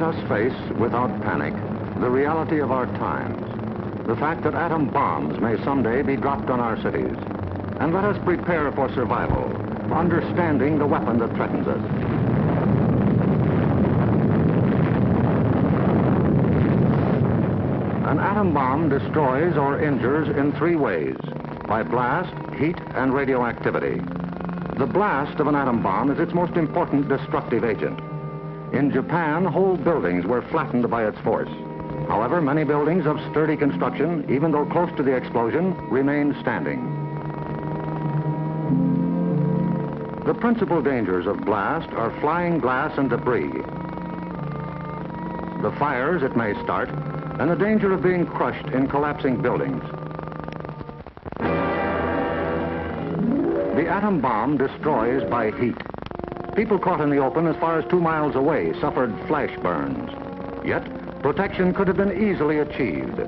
Let us face, without panic, the reality of our times. The fact that atom bombs may someday be dropped on our cities. And let us prepare for survival, understanding the weapon that threatens us. An atom bomb destroys or injures in three ways: by blast, heat, and radioactivity. The blast of an atom bomb is its most important destructive agent. In Japan, whole buildings were flattened by its force. However, many buildings of sturdy construction, even though close to the explosion, remained standing. The principal dangers of blast are flying glass and debris, the fires it may start, and the danger of being crushed in collapsing buildings. The atom bomb destroys by heat. People caught in the open as far as 2 miles away suffered flash burns. Yet, protection could have been easily achieved.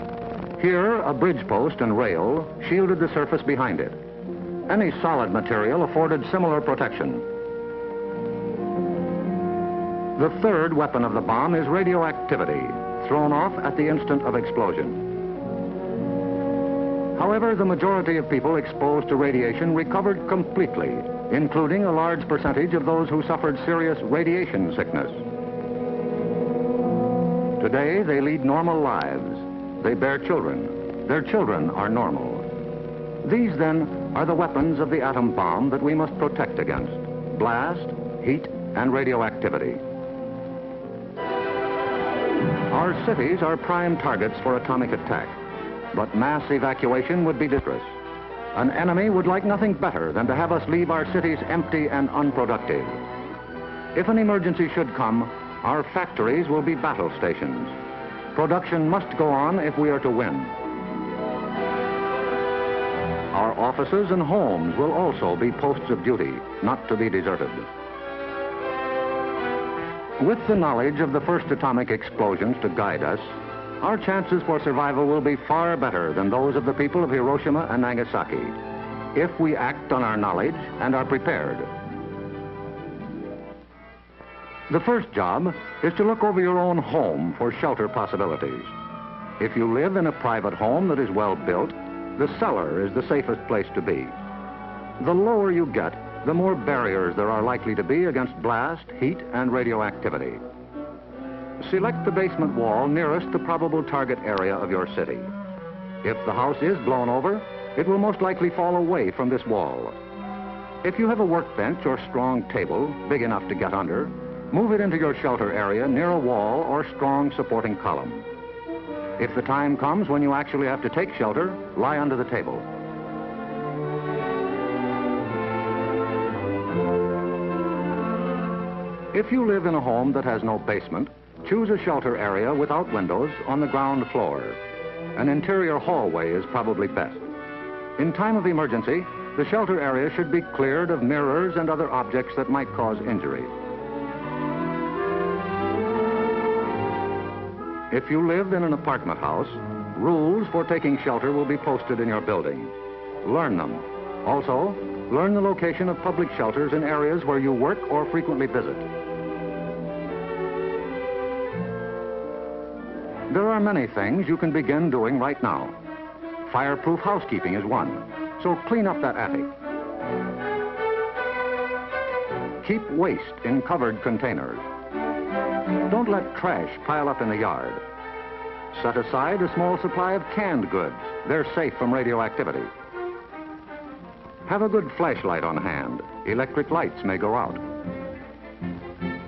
Here, a bridge post and rail shielded the surface behind it. Any solid material afforded similar protection. The third weapon of the bomb is radioactivity, thrown off at the instant of explosion. However, the majority of people exposed to radiation recovered completely, including a large percentage of those who suffered serious radiation sickness. Today, they lead normal lives. They bear children. Their children are normal. These, then, are the weapons of the atom bomb that we must protect against: blast, heat, and radioactivity. Our cities are prime targets for atomic attack, but mass evacuation would be dangerous. An enemy would like nothing better than to have us leave our cities empty and unproductive. If an emergency should come, our factories will be battle stations. Production must go on if we are to win. Our offices and homes will also be posts of duty, not to be deserted. With the knowledge of the first atomic explosions to guide us, our chances for survival will be far better than those of the people of Hiroshima and Nagasaki, if we act on our knowledge and are prepared. The first job is to look over your own home for shelter possibilities. If you live in a private home that is well built, the cellar is the safest place to be. The lower you get, the more barriers there are likely to be against blast, heat, and radioactivity. Select the basement wall nearest the probable target area of your city. If the house is blown over, it will most likely fall away from this wall. If you have a workbench or strong table big enough to get under, move it into your shelter area near a wall or strong supporting column. If the time comes when you actually have to take shelter, lie under the table. If you live in a home that has no basement, choose a shelter area without windows on the ground floor. An interior hallway is probably best. In time of emergency, the shelter area should be cleared of mirrors and other objects that might cause injury. If you live in an apartment house, rules for taking shelter will be posted in your building. Learn them. Also, learn the location of public shelters in areas where you work or frequently visit. There are many things you can begin doing right now. Fireproof housekeeping is one, so clean up that attic. Keep waste in covered containers. Don't let trash pile up in the yard. Set aside a small supply of canned goods. They're safe from radioactivity. Have a good flashlight on hand. Electric lights may go out.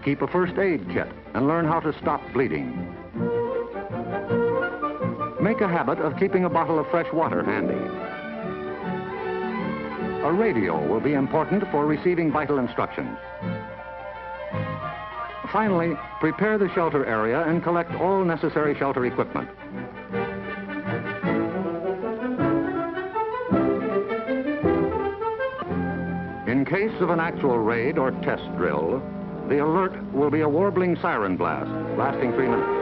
Keep a first aid kit and learn how to stop bleeding. Make a habit of keeping a bottle of fresh water handy. A radio will be important for receiving vital instructions. Finally, prepare the shelter area and collect all necessary shelter equipment. In case of an actual raid or test drill, the alert will be a warbling siren blast, lasting 3 minutes.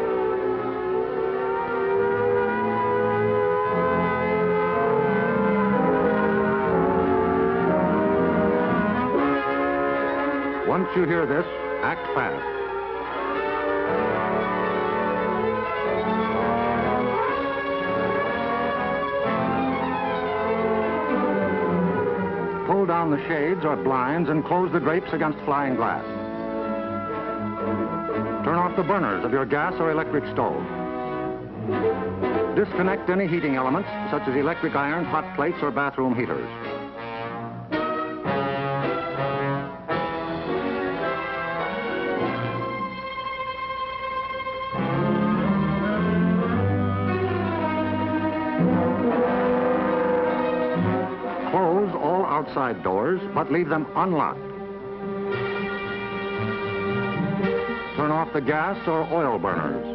Once you hear this, act fast. pull down the shades or blinds and close the drapes against flying glass. Turn off the burners of your gas or electric stove. Disconnect any heating elements, such as electric irons, hot plates, or bathroom heaters. Close all outside doors, but leave them unlocked. Turn off the gas or oil burners.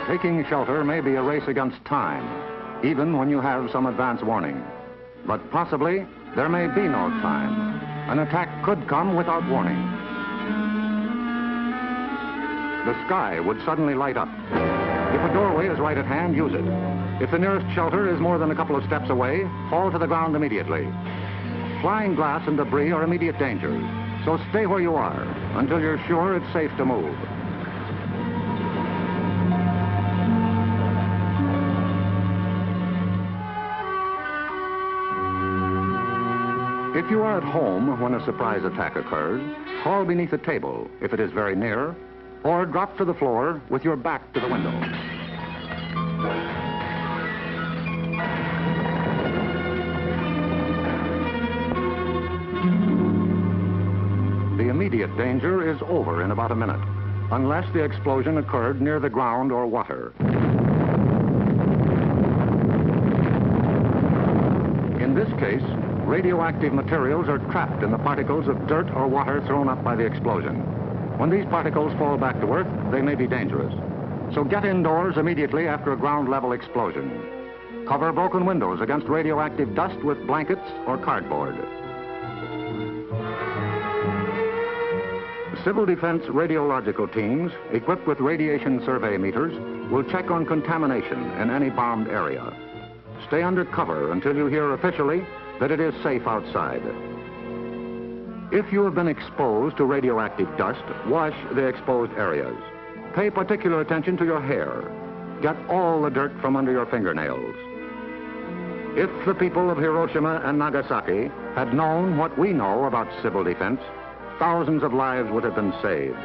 Taking shelter may be a race against time, even when you have some advance warning. But possibly, there may be no time. An attack could come without warning. The sky would suddenly light up. If a doorway is right at hand, use it. If the nearest shelter is more than a couple of steps away, fall to the ground immediately. Flying glass and debris are immediate dangers, so stay where you are until you're sure it's safe to move. If you are at home when a surprise attack occurs, crawl beneath a table if it is very near, or drop to the floor with your back to the window. The immediate danger is over in about a minute, unless the explosion occurred near the ground or water. In this case, radioactive materials are trapped in the particles of dirt or water thrown up by the explosion. When these particles fall back to Earth, they may be dangerous. So get indoors immediately after a ground-level explosion. Cover broken windows against radioactive dust with blankets or cardboard. Civil Defense radiological teams, equipped with radiation survey meters, will check on contamination in any bombed area. Stay under cover until you hear officially that it is safe outside. If you have been exposed to radioactive dust, wash the exposed areas. Pay particular attention to your hair. Get all the dirt from under your fingernails. If the people of Hiroshima and Nagasaki had known what we know about civil defense, thousands of lives would have been saved.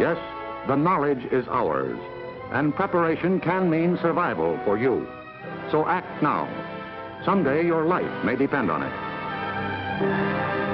Yes, the knowledge is ours, and preparation can mean survival for you. So act now. Someday your life may depend on it.